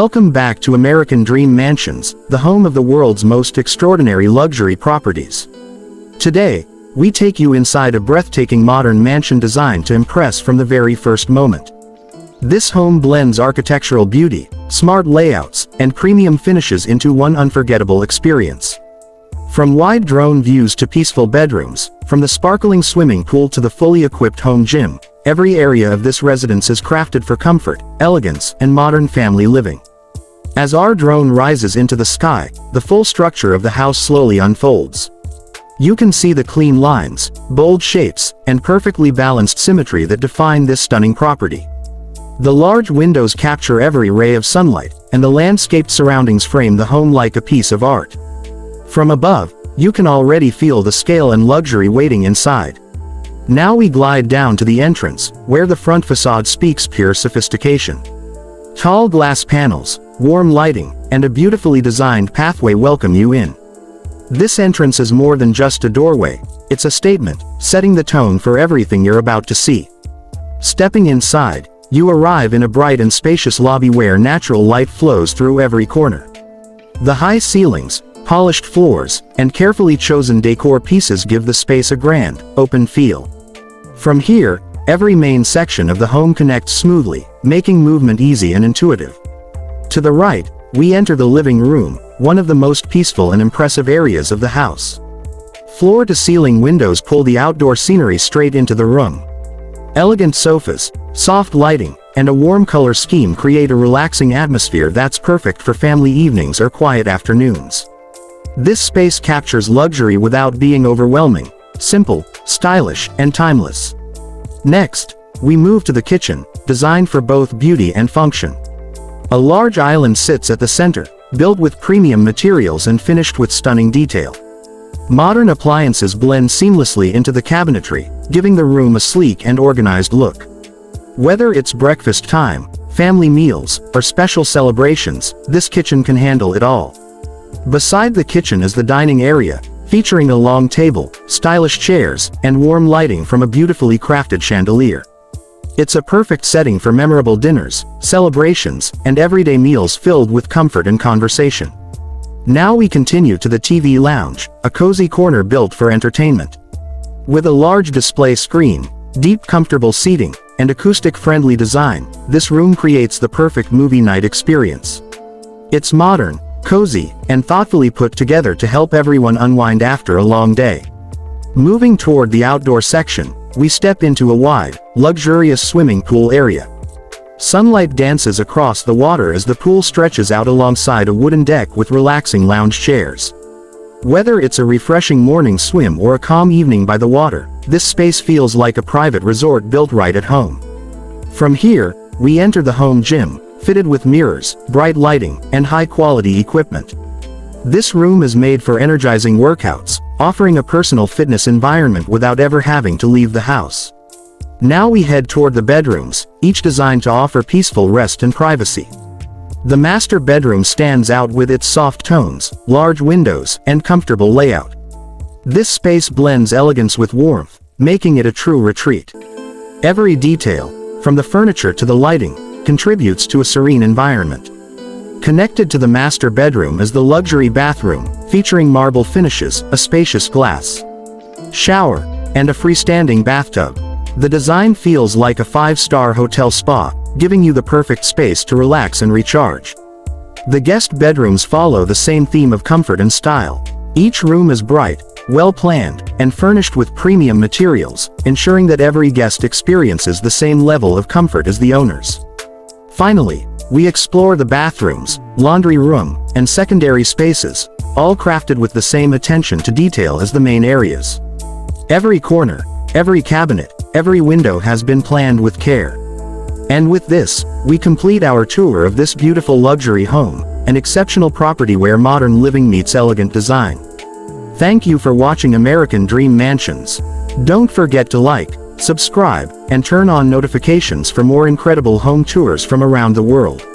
Welcome back to American Dream Mansions, the home of the world's most extraordinary luxury properties. Today, we take you inside a breathtaking modern mansion designed to impress from the very first moment. This home blends architectural beauty, smart layouts, and premium finishes into one unforgettable experience. From wide drone views to peaceful bedrooms, from the sparkling swimming pool to the fully equipped home gym, every area of this residence is crafted for comfort, elegance, and modern family living. As our drone rises into the sky, the full structure of the house slowly unfolds. You can see the clean lines, bold shapes, and perfectly balanced symmetry that define this stunning property. The large windows capture every ray of sunlight, and the landscaped surroundings frame the home like a piece of art. From above, you can already feel the scale and luxury waiting inside. Now we glide down to the entrance, where the front facade speaks pure sophistication. Tall glass panels, warm lighting, and a beautifully designed pathway welcome you in. This entrance is more than just a doorway, it's a statement, setting the tone for everything you're about to see. Stepping inside, you arrive in a bright and spacious lobby where natural light flows through every corner. The high ceilings, polished floors, and carefully chosen decor pieces give the space a grand, open feel. From here, every main section of the home connects smoothly, making movement easy and intuitive. To the right, we enter the living room, one of the most peaceful and impressive areas of the house. Floor-to-ceiling windows pull the outdoor scenery straight into the room. Elegant sofas, soft lighting, and a warm color scheme create a relaxing atmosphere that's perfect for family evenings or quiet afternoons. This space captures luxury without being overwhelming, simple, stylish, and timeless. Next, we move to the kitchen, designed for both beauty and function. A large island sits at the center, built with premium materials and finished with stunning detail. Modern appliances blend seamlessly into the cabinetry, giving the room a sleek and organized look. Whether it's breakfast time, family meals, or special celebrations, this kitchen can handle it all. Beside the kitchen is the dining area, featuring a long table, stylish chairs, and warm lighting from a beautifully crafted chandelier. It's a perfect setting for memorable dinners, celebrations, and everyday meals filled with comfort and conversation. Now we continue to the TV lounge, a cozy corner built for entertainment. With a large display screen, deep comfortable seating, and acoustic-friendly design, this room creates the perfect movie night experience. It's modern, cozy, and thoughtfully put together to help everyone unwind after a long day. Moving toward the outdoor section, we step into a wide, luxurious swimming pool area. Sunlight dances across the water as the pool stretches out alongside a wooden deck with relaxing lounge chairs. Whether it's a refreshing morning swim or a calm evening by the water, this space feels like a private resort built right at home. From here, we enter the home gym, fitted with mirrors, bright lighting, and high-quality equipment. This room is made for energizing workouts, offering a personal fitness environment without ever having to leave the house. Now we head toward the bedrooms, each designed to offer peaceful rest and privacy. The master bedroom stands out with its soft tones, large windows, and comfortable layout. This space blends elegance with warmth, making it a true retreat. Every detail, from the furniture to the lighting, contributes to a serene environment. Connected to the master bedroom is the luxury bathroom, featuring marble finishes, a spacious glass shower, and a freestanding bathtub. The design feels like a five-star hotel spa, giving you the perfect space to relax and recharge. The guest bedrooms follow the same theme of comfort and style. Each room is bright, well-planned, and furnished with premium materials, ensuring that every guest experiences the same level of comfort as the owners. Finally, we explore the bathrooms, laundry room, and secondary spaces, all crafted with the same attention to detail as the main areas. Every corner, every cabinet, every window has been planned with care. And with this, we complete our tour of this beautiful luxury home, an exceptional property where modern living meets elegant design. Thank you for watching American Dream Mansions. Don't forget to like, subscribe, and turn on notifications for more incredible home tours from around the world.